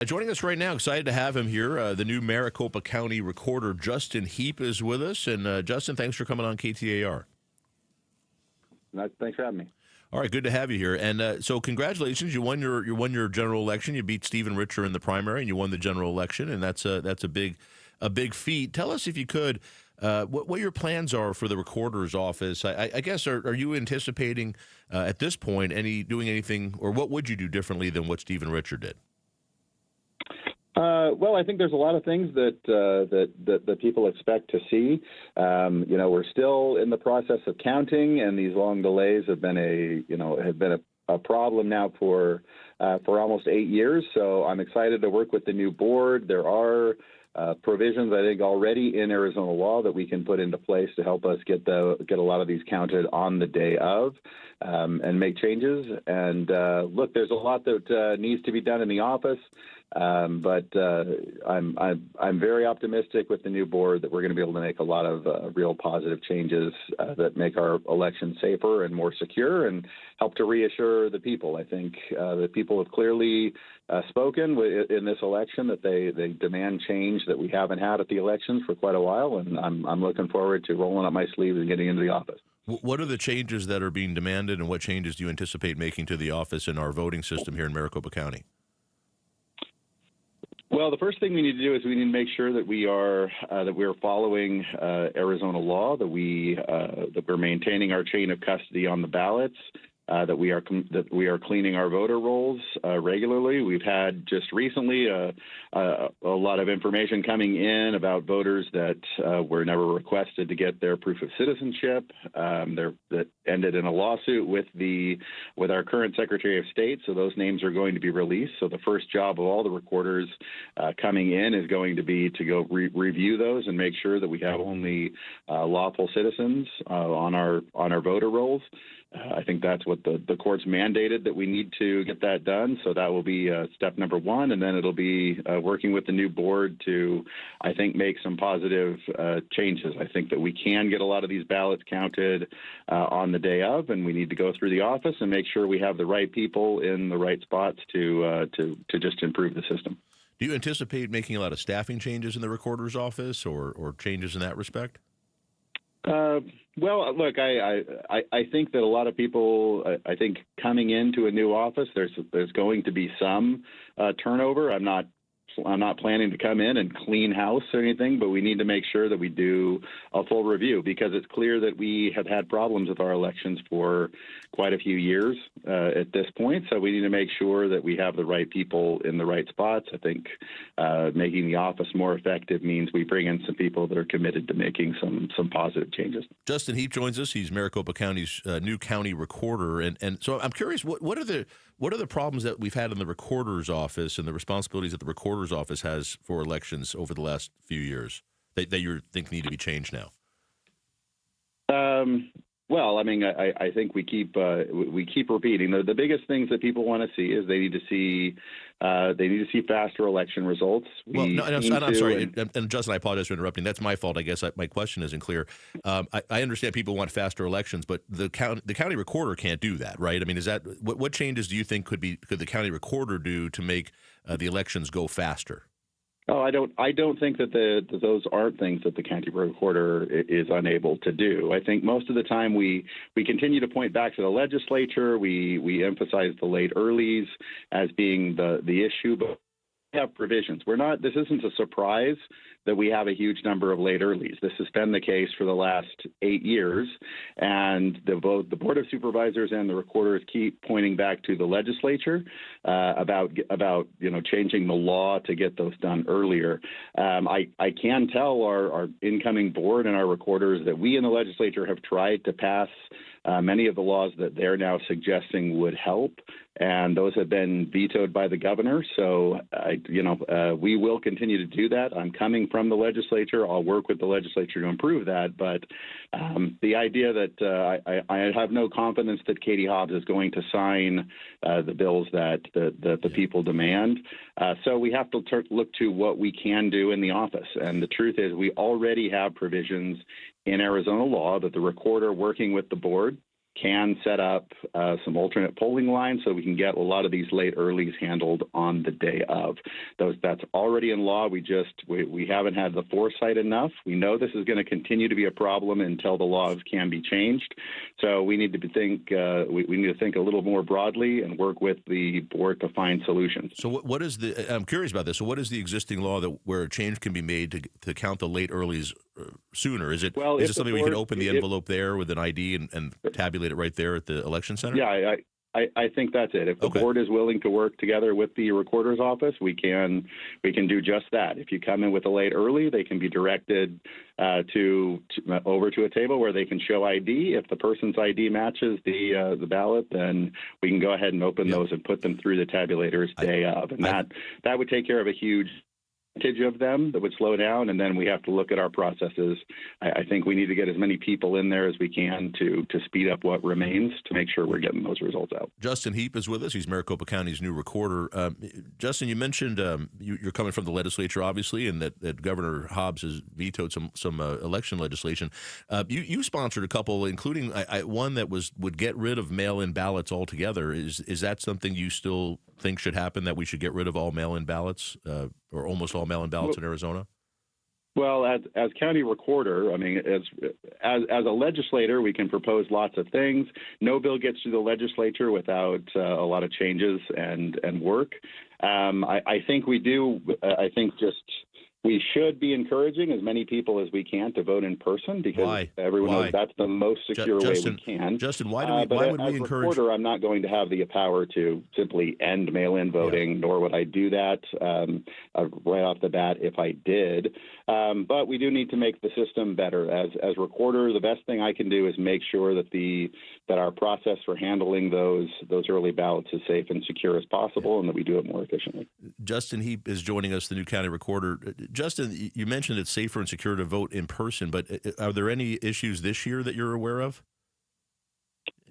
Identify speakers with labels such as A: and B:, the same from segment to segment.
A: Joining us right now, excited to have him here. The new Maricopa County Recorder, Justin Heap, is with us. And Justin, thanks for coming on KTAR.
B: Thanks for having me.
A: All right, good to have you here. And so congratulations, you won your general election. You beat Stephen Richer in the primary, and you won the general election, and that's a big feat. Tell us, if you could, what your plans are for the recorder's office. I guess, are you anticipating at this point doing anything, or what would you do differently than what Stephen Richer did?
B: Well, I think there's a lot of things that people expect to see. We're still in the process of counting, and these long delays have been a problem now for almost 8 years. So I'm excited to work with the new board. There are provisions, I think, already in Arizona law that we can put into place to help us get a lot of these counted on the day of, and make changes. And look, there's a lot that needs to be done in the office. But I'm very optimistic with the new board that we're going to be able to make a lot of real positive changes that make our election safer and more secure and help to reassure the people. I think the people have clearly spoken in this election that they demand change that we haven't had at the elections for quite a while, and I'm looking forward to rolling up my sleeves and getting into the office.
A: What are the changes that are being demanded, and what changes do you anticipate making to the office and our voting system here in Maricopa County?
B: Well, the first thing we need to do is we need to make sure that we are following Arizona law, that we're maintaining our chain of custody on the ballots, that we are cleaning our voter rolls regularly. We've had just recently a lot of information coming in about voters that were never requested to get their proof of citizenship. That ended in a lawsuit with our current Secretary of State. So those names are going to be released. So the first job of all the recorders coming in is going to be to go review those and make sure that we have only lawful citizens on our voter rolls. I think that's what the court's mandated, that we need to get that done. So that will be step number one. And then it'll be working with the new board to, I think, make some positive changes. I think that we can get a lot of these ballots counted on the day of, and we need to go through the office and make sure we have the right people in the right spots to just improve the system.
A: Do you anticipate making a lot of staffing changes in the recorder's office or changes in that respect?
B: Well, look, I think that a lot of people, I think coming into a new office, there's going to be some turnover. I'm not planning to come in and clean house or anything, but we need to make sure that we do a full review, because it's clear that we have had problems with our elections for quite a few years at this point. So we need to make sure that we have the right people in the right spots. I think making the office more effective means we bring in some people that are committed to making some positive changes.
A: Justin Heap joins us. He's Maricopa County's new county recorder. And so I'm curious, what are the problems that we've had in the recorder's office and the responsibilities that the recorder's office has for elections over the last few years that you think need to be changed now?
B: Well, I mean, I think we keep repeating the biggest things that people want to see is they need to see faster election results.
A: I'm sorry, and Justin, I apologize for interrupting. That's my fault. I guess my question isn't clear. I understand people want faster elections, but the county recorder can't do that, right? I mean, is that what changes do you think could the county recorder do to make the elections go faster?
B: Oh, I don't think that those aren't things that the county recorder is unable to do. I think most of the time we continue to point back to the legislature. We emphasize the late earlies as being the issue, but we have provisions. This isn't a surprise that we have a huge number of late earlies. This has been the case for the last 8 years, and both the Board of Supervisors and the recorders keep pointing back to the legislature about changing the law to get those done earlier. I can tell our incoming board and our recorders that we in the legislature have tried to pass many of the laws that they're now suggesting would help, and those have been vetoed by the governor. So, we will continue to do that. I'm coming from the legislature. I'll work with the legislature to improve that. But the idea that I have no confidence that Katie Hobbs is going to sign the bills that the people demand. So we have to look to what we can do in the office. And the truth is we already have provisions in Arizona law that the recorder working with the board can set up some alternate polling lines so we can get a lot of these late earlies handled on the day of. That's already in law. We haven't had the foresight enough. We know this is going to continue to be a problem until the laws can be changed. So we need to think we need to think a little more broadly and work with the board to find solutions.
A: So what is I'm curious about this. So what is the existing law where a change can be made to count the late earlies sooner? Is it something we can open the envelope there with an ID and tabulate it right there at the election center?
B: Yeah, I think that's it. If the board is willing to work together with the recorder's office, we can do just that. If you come in with a late early, they can be directed over to a table where they can show ID. If the person's ID matches the ballot, then we can go ahead and open those and put them through the tabulators day of, and that would take care of a huge of them that would slow down, and then we have to look at our processes. I think we need to get as many people in there as we can to speed up what remains to make sure we're getting those results out.
A: Justin Heap is with us. He's Maricopa County's new recorder. Justin, you mentioned you're coming from the legislature, obviously, and that Governor Hobbs has vetoed some election legislation. You sponsored a couple, including one that would get rid of mail-in ballots altogether. Is that something you still think should happen, that we should get rid of all mail-in ballots or almost all mail-in ballots in Arizona?
B: Well, as county recorder, I mean, as a legislator, we can propose lots of things. No bill gets through the legislature without a lot of changes and work. I think we do. I think we should be encouraging as many people as we can to vote in person, because everyone knows that's the most secure way we can.
A: Justin, why would we encourage?
B: As a reporter, I'm not going to have the power to simply end mail-in voting, nor would I do that right off the bat if I did. But we do need to make the system better. As recorder, the best thing I can do is make sure that our process for handling those early ballots is safe and secure as possible, and that we do it more efficiently.
A: Justin Heap is joining us, the new county recorder. Justin, you mentioned it's safer and secure to vote in person, but are there any issues this year that you're aware of?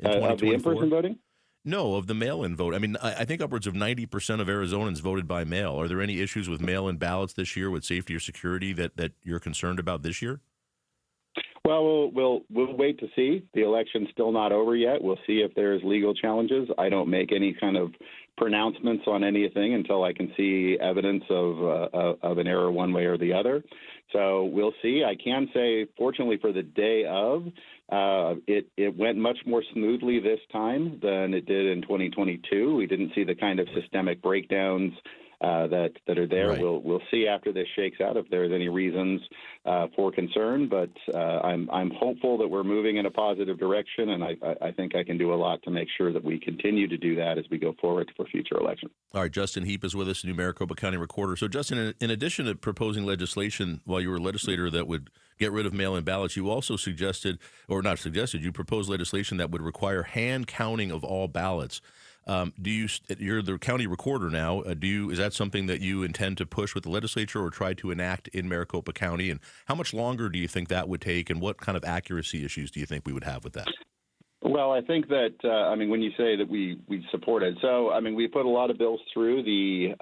B: Of the in-person voting?
A: No, of the mail-in vote. I mean, I think upwards of 90% of Arizonans voted by mail. Are there any issues with mail-in ballots this year with safety or security that you're concerned about this year?
B: Well, we'll wait to see. The election's still not over yet. We'll see if there's legal challenges. I don't make any kind of pronouncements on anything until I can see evidence of an error one way or the other. So we'll see. I can say, fortunately for the day of, it went much more smoothly this time than it did in 2022. We didn't see the kind of systemic breakdowns that are there. Right. We'll see after this shakes out if there's any reasons for concern, but I'm hopeful that we're moving in a positive direction, and I think I can do a lot to make sure that we continue to do that as we go forward for future elections.
A: All right, Justin Heap is with us, new Maricopa County recorder. So, Justin, in addition to proposing legislation while you were a legislator that would get rid of mail-in ballots, you also you proposed legislation that would require hand counting of all ballots. You're the county recorder now. Is that something that you intend to push with the legislature or try to enact in Maricopa County? And how much longer do you think that would take? And what kind of accuracy issues do you think we would have with that?
B: Well, I think that, when you say that we support it, so, we put a lot of bills through the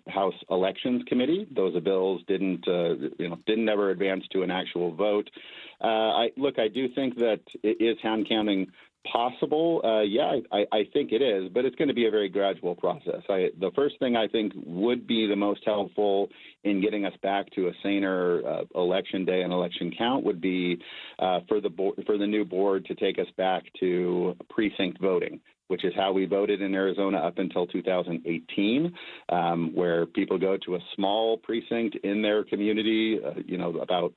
B: House Elections Committee. Those bills didn't ever advance to an actual vote. I do think that is hand counting possible? I think it is, but it's going to be a very gradual process. The first thing I think would be the most helpful in getting us back to a saner election day and election count would be for the new board to take us back to precinct voting, which is how we voted in Arizona up until 2018, where people go to a small precinct in their community, about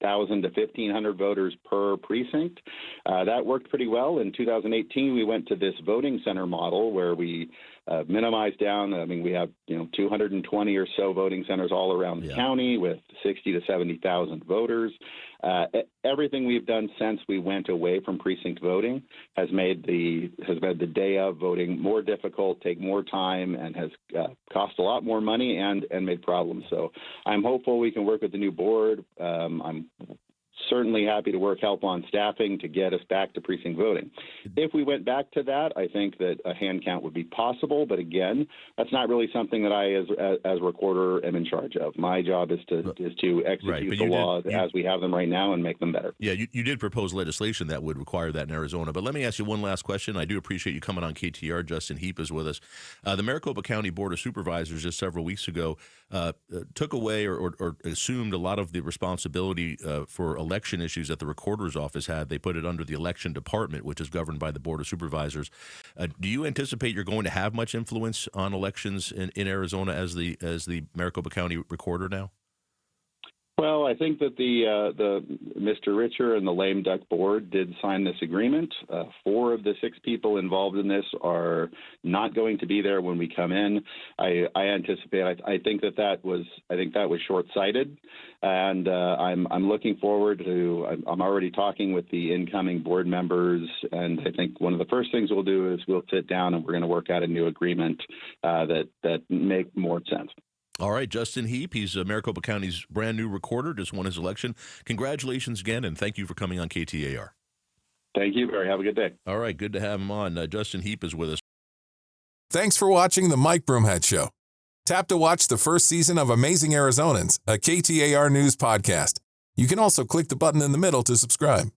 B: 1,000 to 1,500 voters per precinct. That worked pretty well. In 2018, we went to this voting center model where we minimized down. We have 220 or so voting centers all around the county with 60 to 70,000 voters. Everything we've done since we went away from precinct voting has made the day of voting more difficult, take more time, and has cost a lot more money and made problems. So I'm hopeful we can work with the new board. I'm certainly happy to help on staffing to get us back to precinct voting. If we went back to that, I think that a hand count would be possible. But again, that's not really something that I, as recorder, am in charge of. My job is to execute the laws as we have them right now and make them better.
A: Yeah, you did propose legislation that would require that in Arizona. But let me ask you one last question. I do appreciate you coming on KTR. Justin Heap is with us. The Maricopa County Board of Supervisors just several weeks ago took away or assumed a lot of the responsibility for election issues that the recorder's office had. They put it under the election department, which is governed by the Board of Supervisors. Do you anticipate you're going to have much influence on elections in Arizona as the Maricopa County recorder now?
B: Well, I think that the Mr. Richer and the Lame Duck Board did sign this agreement. 4 of the 6 people involved in this are not going to be there when we come in. I anticipate. I think that was short-sighted, and I'm looking forward to. I'm already talking with the incoming board members, and I think one of the first things we'll do is we'll sit down and we're going to work out a new agreement that make more sense.
A: All right, Justin Heap, he's Maricopa County's brand new recorder, just won his election. Congratulations again, and thank you for coming on KTAR.
B: Thank you, Barry. Have a good day.
A: All right, good to have him on. Justin Heap is with us.
C: Thanks for watching the Mike Broomhead Show. Tap to watch the first season of Amazing Arizonans, a KTAR News podcast. You can also click the button in the middle to subscribe.